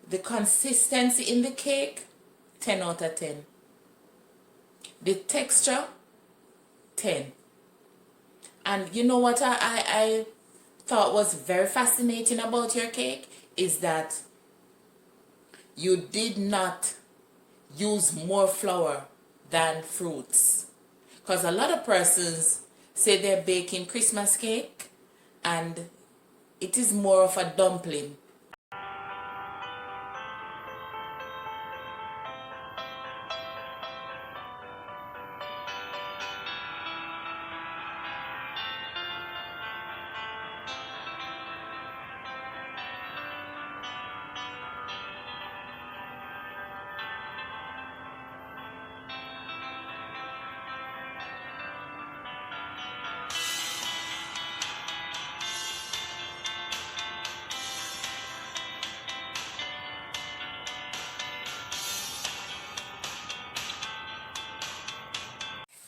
The consistency in the cake, 10 out of 10. The texture, 10. And you know what I thought was very fascinating about your cake is that you did not use more flour than fruits. Because a lot of persons say they're baking Christmas cake and it is more of a dumpling.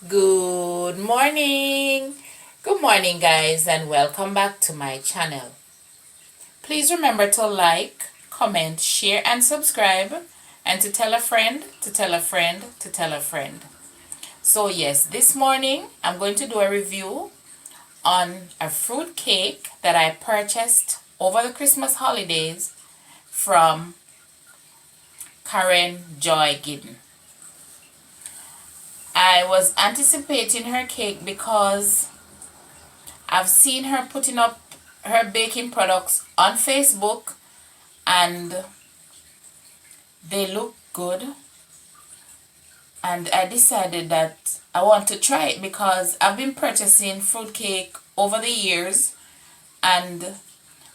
Good morning. Good morning, guys, and welcome back to my channel. Please remember to like, comment, share, and subscribe, and to tell a friend, to tell a friend, to tell a friend. So yes, this morning I'm going to do a review on a fruit cake that I purchased over the Christmas holidays from Karen Joy Gidden. I was anticipating her cake because I've seen her putting up her baking products on Facebook and they look good, and I decided that I want to try it because I've been purchasing fruit cake over the years, and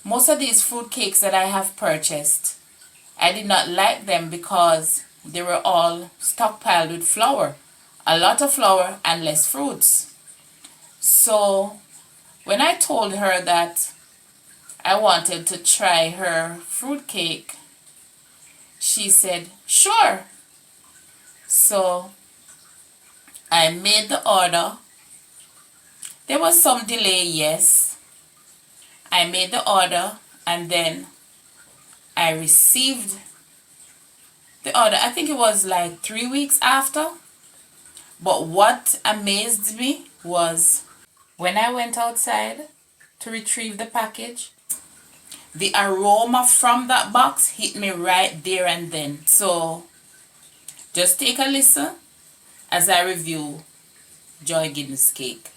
most of these fruit cakes that I have purchased, I did not like them because they were all stockpiled with flour. A lot of flour and less fruits. So when I told her that I wanted to try her fruit cake, she said, sure. So I made the order. There was some delay, yes. I made the order and then I received the order. I think it was like 3 weeks after. But what amazed me was when I went outside to retrieve the package, the aroma from that box hit me right there and then. So just take a listen as I review Joy Gidden's cake.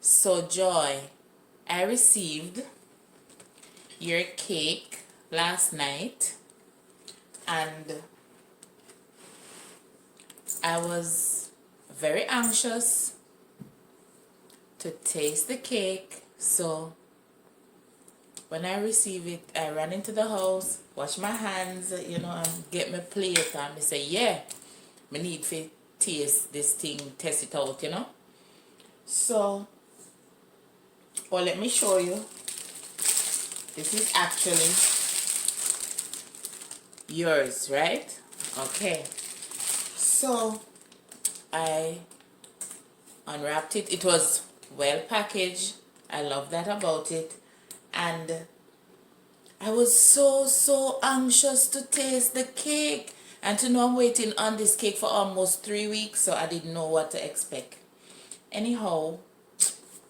So Joy, I received your cake last night and I was very anxious to taste the cake. So when I received it, I ran into the house, washed my hands, and get my plate and I say, yeah, I need to taste this thing, test it out, So, well, let me show you. This is actually yours, right? Okay. So, I unwrapped it. It was well packaged. I love that about it. And I was so anxious to taste the cake. And to know I'm waiting on this cake for almost 3 weeks, so I didn't know what to expect. Anyhow,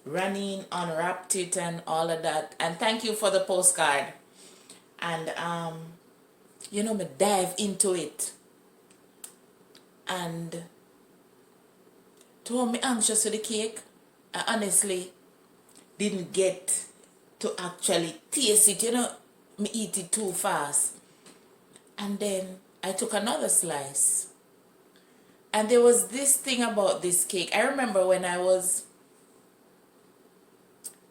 ran in, unwrapped it and all of that. And thank you for the postcard. And, me dive into it. And to how me anxious for the cake, I honestly didn't get to actually taste it, me eat it too fast. And then I took another slice. And there was this thing about this cake. I remember when I was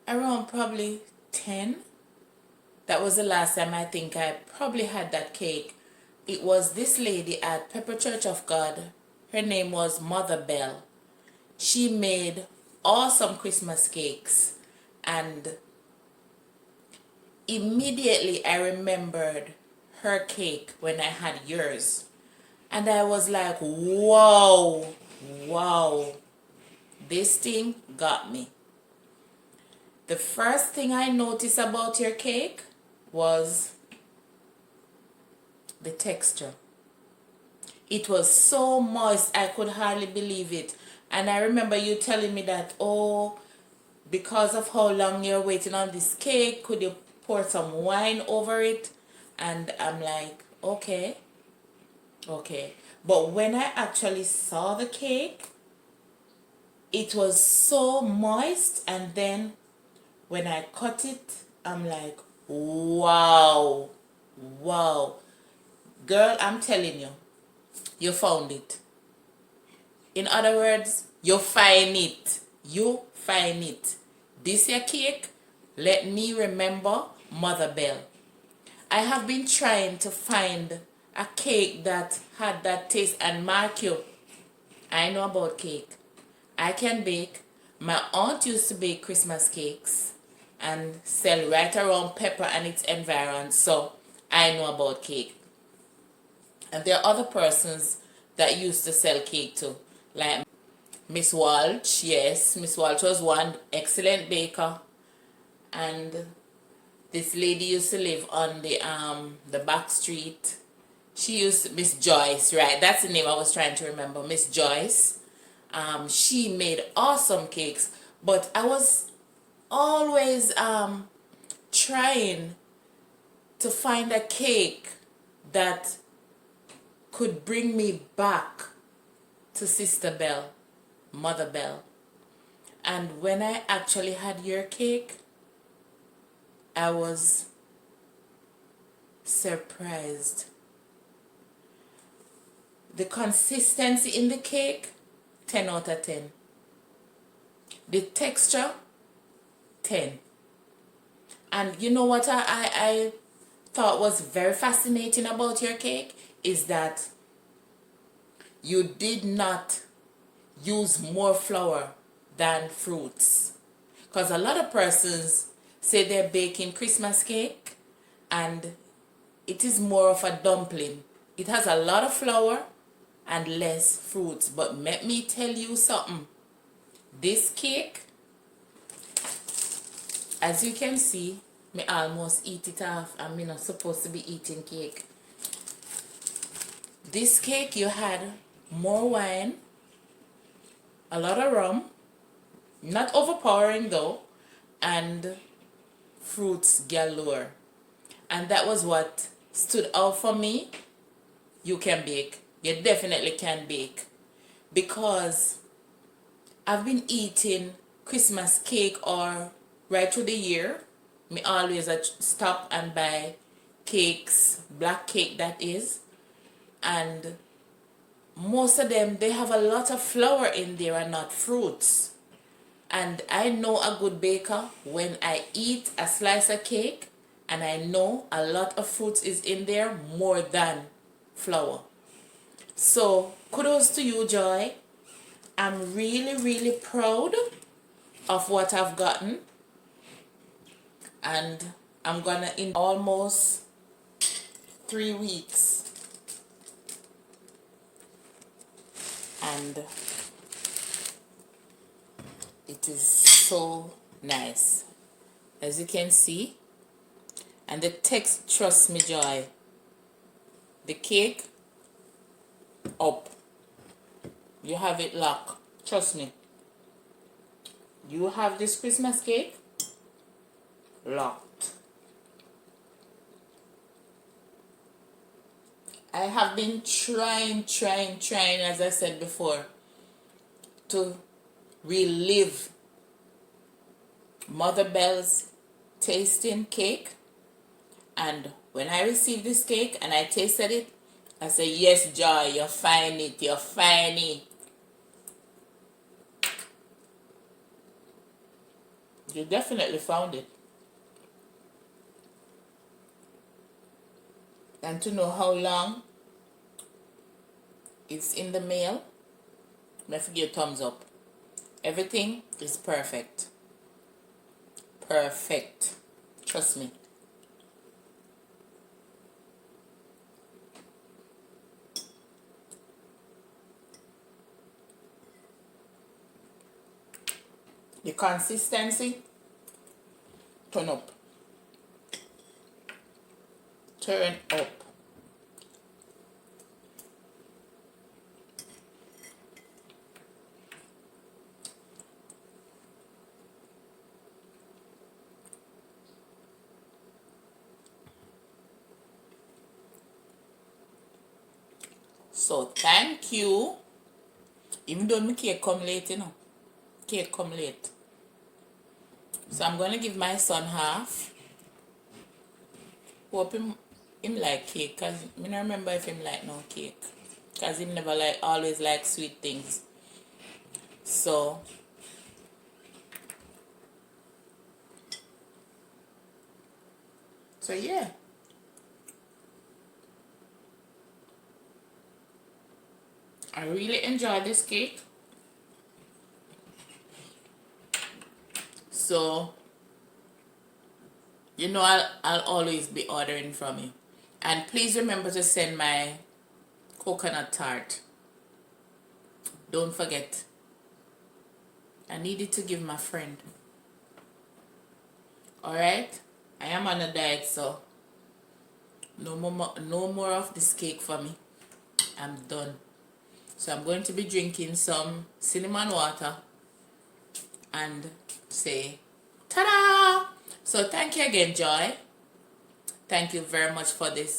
around probably 10. That was the last time I think I probably had that cake. It was this lady at Pepper Church of God. Her name was Mother Bell. She made awesome Christmas cakes. And immediately I remembered her cake when I had yours. And I was like, wow, This thing got me. The first thing I noticed about your cake was the texture. It was so moist, I could hardly believe it. And I remember you telling me that, oh, because of how long you're waiting on this cake, could you pour some wine over it? And I'm like, okay. But when I actually saw the cake, it was so moist, and then when I cut it, I'm like, wow. Girl, I'm telling you, you found it. In other words, you find it. This your cake, let me remember Mother Bell. I have been trying to find a cake that had that taste, and mark you, I know about cake. I can bake. My aunt used to bake Christmas cakes and sell right around Pepper and its environs, so I know about cake. And there are other persons that used to sell cake too, like Miss Walsh. Yes, Miss Walsh was one excellent baker, and this lady used to live on the back street. She used Miss Joyce, right? That's the name I was trying to remember. Miss Joyce. She made awesome cakes, but I was always trying to find a cake that could bring me back to Sister Bell, Mother Bell. And when I actually had your cake, I was surprised. The consistency in the cake, 10 out of 10. The texture, 10. And you know what I thought was very fascinating about your cake is that you did not use more flour than fruits. Because a lot of persons say they're baking Christmas cake and it is more of a dumpling. It has a lot of flour and less fruits. But let me tell you something. This cake, as you can see, me almost eat it off. I'm not supposed to be eating cake. This cake, you had more wine, a lot of rum, not overpowering though, and fruits galore. And that was what stood out for me. You can bake. You definitely can bake. Because I've been eating Christmas cake or right through the year. Me always stop and buy cakes, black cake that is. And most of them, they have a lot of flour in there and not fruits. And I know a good baker when I eat a slice of cake and I know a lot of fruits is in there more than flour. So kudos to you, Joy. I'm really proud of what I've gotten. And I'm gonna in almost 3 weeks. And it is so nice, as you can see. And the text, trust me, Joy, the cake up, you have it locked. Trust me, you have this Christmas cake locked. I have been trying, as I said before, to relive Mother Bell's tasting cake. And when I received this cake and I tasted it, I said, yes, Joy, you find it. You definitely found it. And to know how long it's in the mail, let's give you a thumbs up. Everything is perfect. Perfect. Trust me. The consistency, turn up. Turn up. So thank you. Even though my cake come late, you know. Cake come late. So I'm gonna give my son half. Hope him like cake, cause I don't remember if him like no cake. Cause him never like always like sweet things. So yeah. I really enjoy this cake. So you know I'll always be ordering from you. And please remember to send my coconut tart. Don't forget. I needed to give my friend. Alright? I am on a diet, so no more of this cake for me. I'm done. So I'm going to be drinking some cinnamon water and say ta-da! So thank you again, Joy. Thank you very much for this